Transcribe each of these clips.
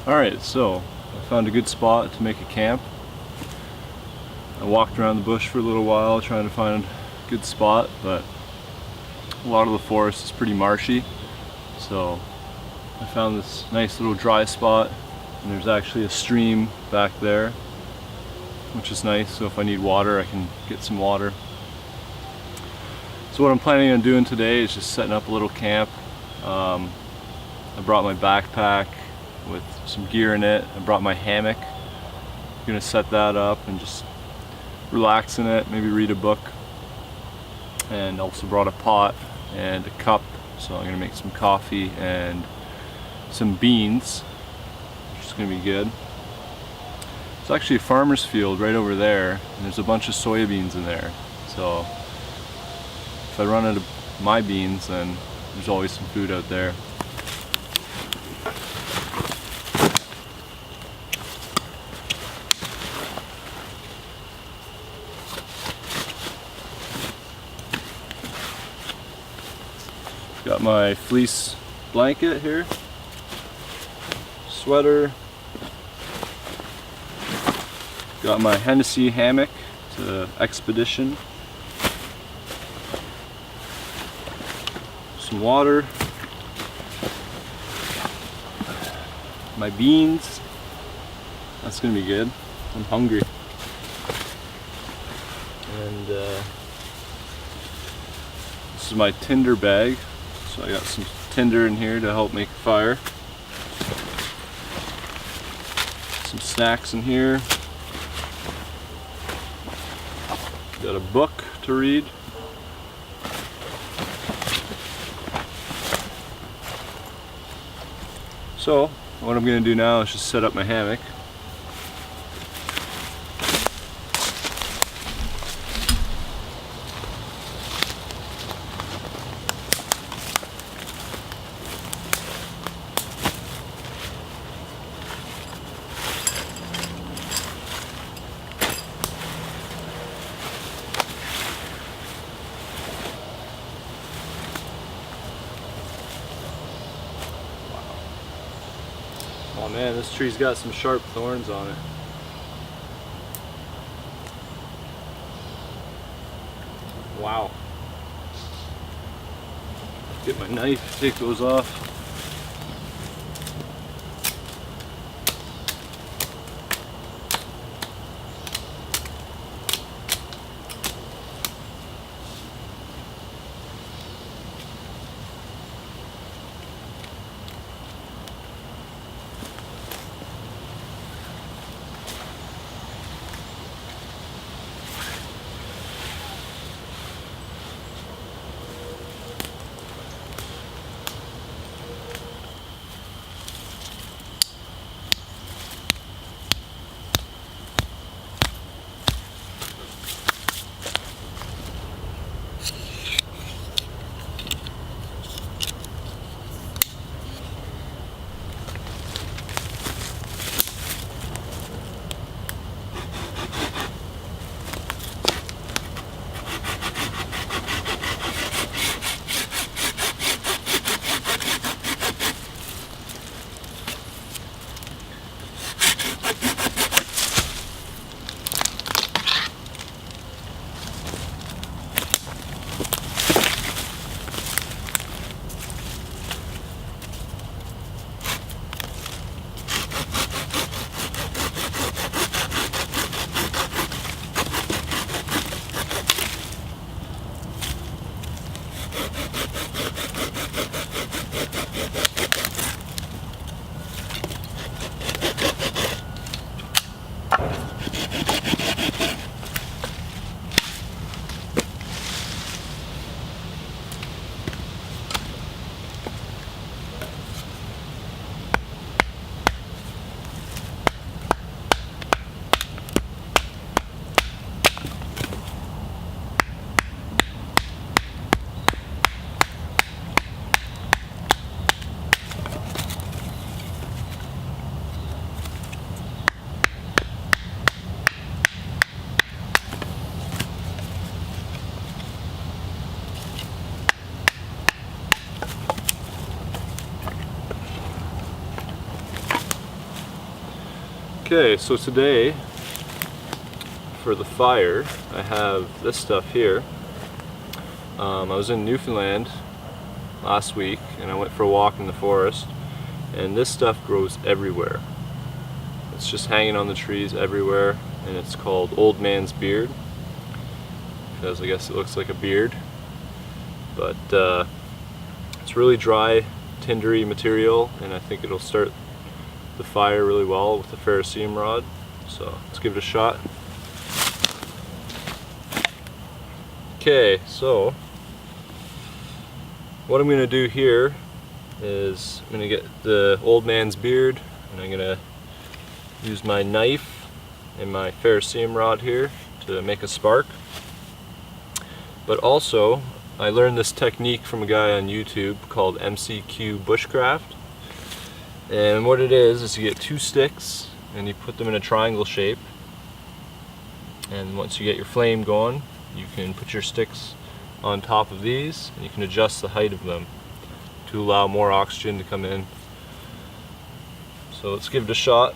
Alright, so I found a good spot to make a camp. I walked around the bush for a little while trying to find a good spot, but a lot of the forest is pretty marshy. So I found this nice little dry spot, and there's actually a stream back there, which is nice, so if I need water I can get some water. So what I'm planning on doing today is just setting up a little camp. I brought my backpack with some gear in it. I brought my hammock. I'm gonna set that up and just relax in it, maybe read a book. And also brought a pot and a cup, so I'm gonna make some coffee and some beans, which is gonna be good. It's actually a farmer's field right over there, and there's a bunch of soybeans in there. So if I run out of my beans, then there's always some food out there. Got my fleece blanket here, sweater, got my Hennessy hammock to expedition, some water, my beans, that's gonna be good, I'm hungry, and this is my tinder bag. So I got some tinder in here to help make a fire. Some snacks in here. Got a book to read. So what I'm going to do now is just set up my hammock. Oh man, this tree's got some sharp thorns on it. Wow. Get my knife, take those off. Okay, so today for the fire I have this stuff here. I was in Newfoundland last week and I went for a walk in the forest, and this stuff grows everywhere. It's just hanging on the trees everywhere, and it's called old man's beard because I guess it looks like a beard, but it's really dry, tindery material, and I think it'll start the fire really well with the ferrocerium rod. So let's give it a shot. Okay, so what I'm going to do here is I'm going to get the old man's beard, and I'm going to use my knife and my ferrocerium rod here to make a spark. But also, I learned this technique from a guy on YouTube called MCQ Bushcraft. And what it is you get 2 sticks and you put them in a triangle shape. And once you get your flame going, you can put your sticks on top of these and you can adjust the height of them to allow more oxygen to come in. So let's give it a shot.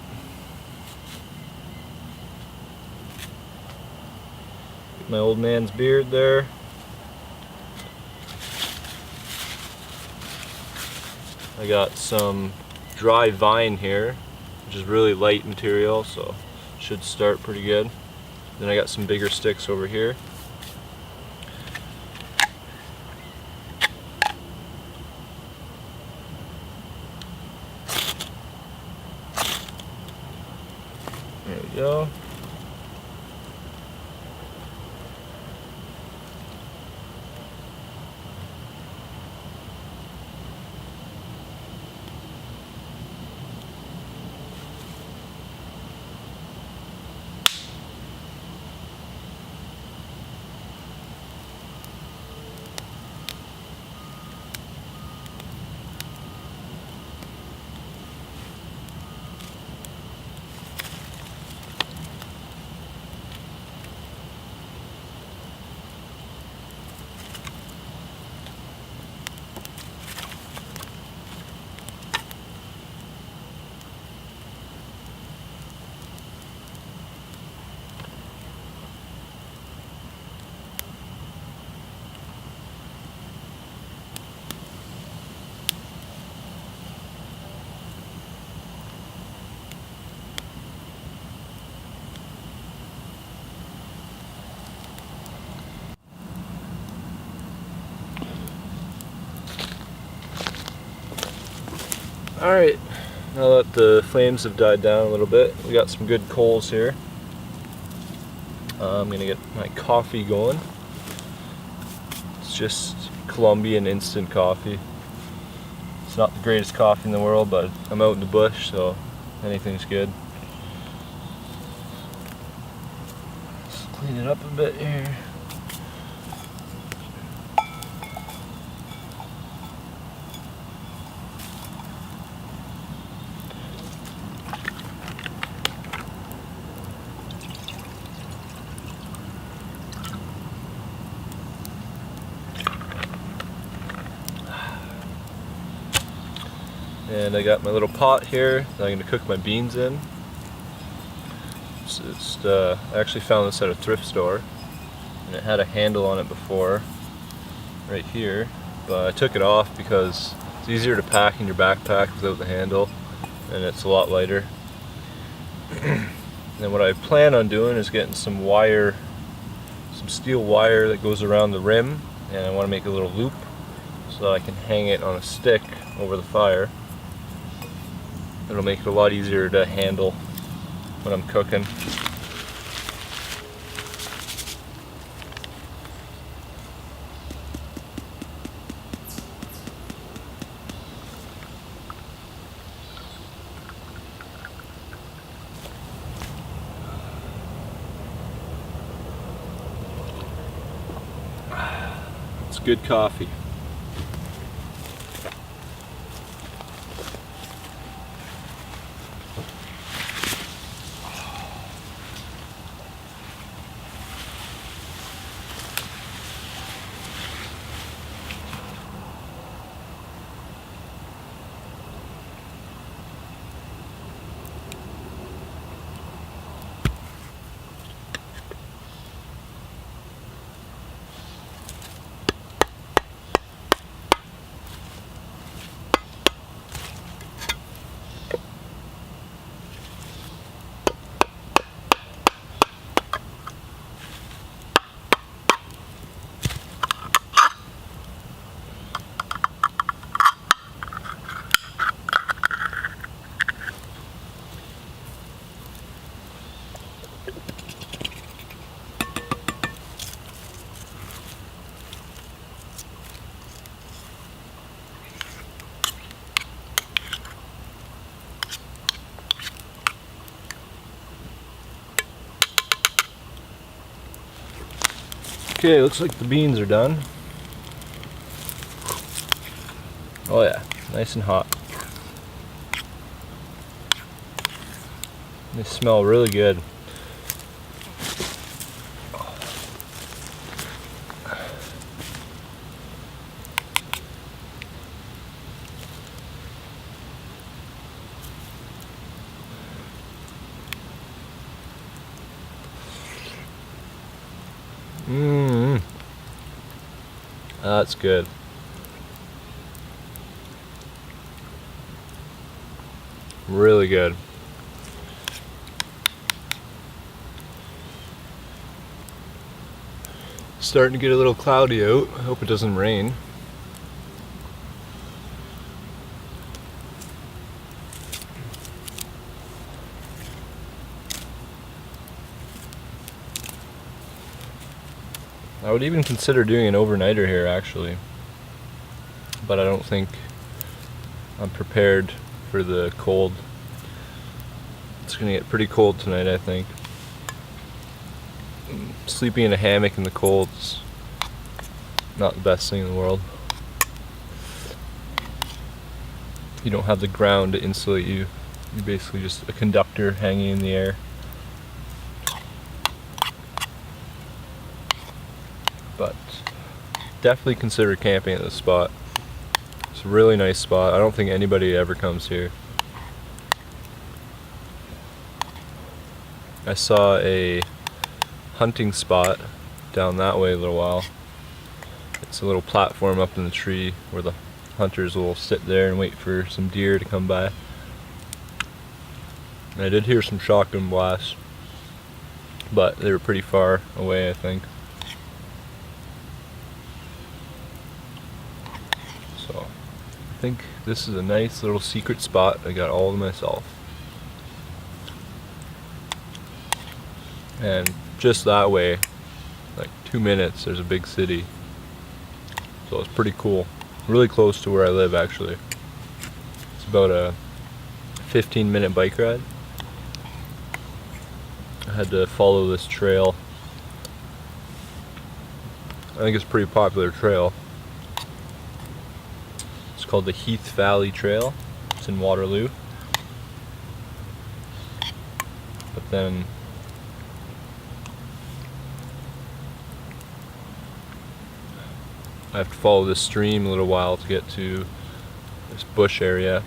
Get my old man's beard there. I got some dry vine here, which is really light material, so should start pretty good. Then I got some bigger sticks over here. There we go. Alright, now that the flames have died down a little bit, we got some good coals here. I'm going to get my coffee going. It's just Colombian instant coffee. It's not the greatest coffee in the world, but I'm out in the bush, so anything's good. Let's clean it up a bit here. And I got my little pot here that I'm going to cook my beans in. I actually found this at a thrift store, and it had a handle on it before, right here, but I took it off because it's easier to pack in your backpack without the handle, and it's a lot lighter. And what I plan on doing is getting some wire, some steel wire that goes around the rim, and I want to make a little loop so that I can hang it on a stick over the fire. It'll make it a lot easier to handle when I'm cooking. It's good coffee. Okay, looks like the beans are done. Oh yeah, nice and hot. They smell really good. Mmm. That's good. Really good. Starting to get a little cloudy out. I hope it doesn't rain. I would even consider doing an overnighter here actually, but I don't think I'm prepared for the cold. It's gonna get pretty cold tonight, I think. Sleeping in a hammock in the cold is not the best thing in the world. You don't have the ground to insulate you. You're basically just a conductor hanging in the air. But definitely consider camping at this spot. It's a really nice spot. I don't think anybody ever comes here. I saw a hunting spot down that way a little while. It's a little platform up in the tree where the hunters will sit there and wait for some deer to come by. And I did hear some shotgun blasts, but they were pretty far away, I think. So I think this is a nice little secret spot I got all to myself. And just that way, like 2 minutes, there's a big city. So it's pretty cool. Really close to where I live actually. It's about a 15-minute bike ride. I had to follow this trail. I think it's a pretty popular trail. It's called the Heath Valley Trail. It's in Waterloo. But then I have to follow this stream a little while to get to this bush area.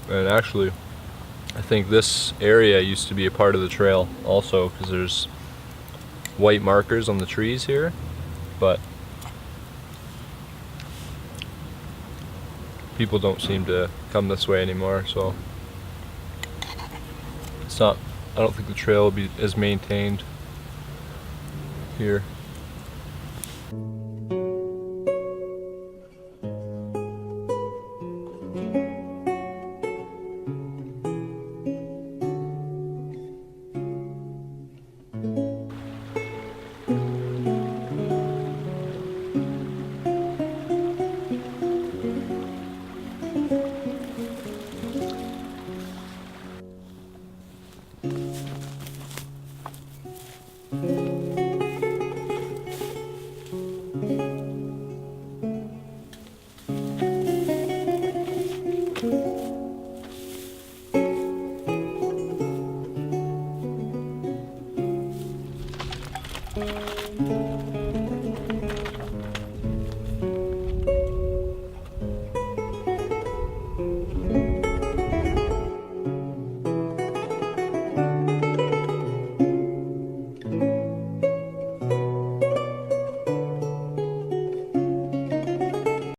And actually, I think this area used to be a part of the trail also, because there's white markers on the trees here, but people don't seem to come this way anymore, so it's not, I don't think the trail will be as maintained here.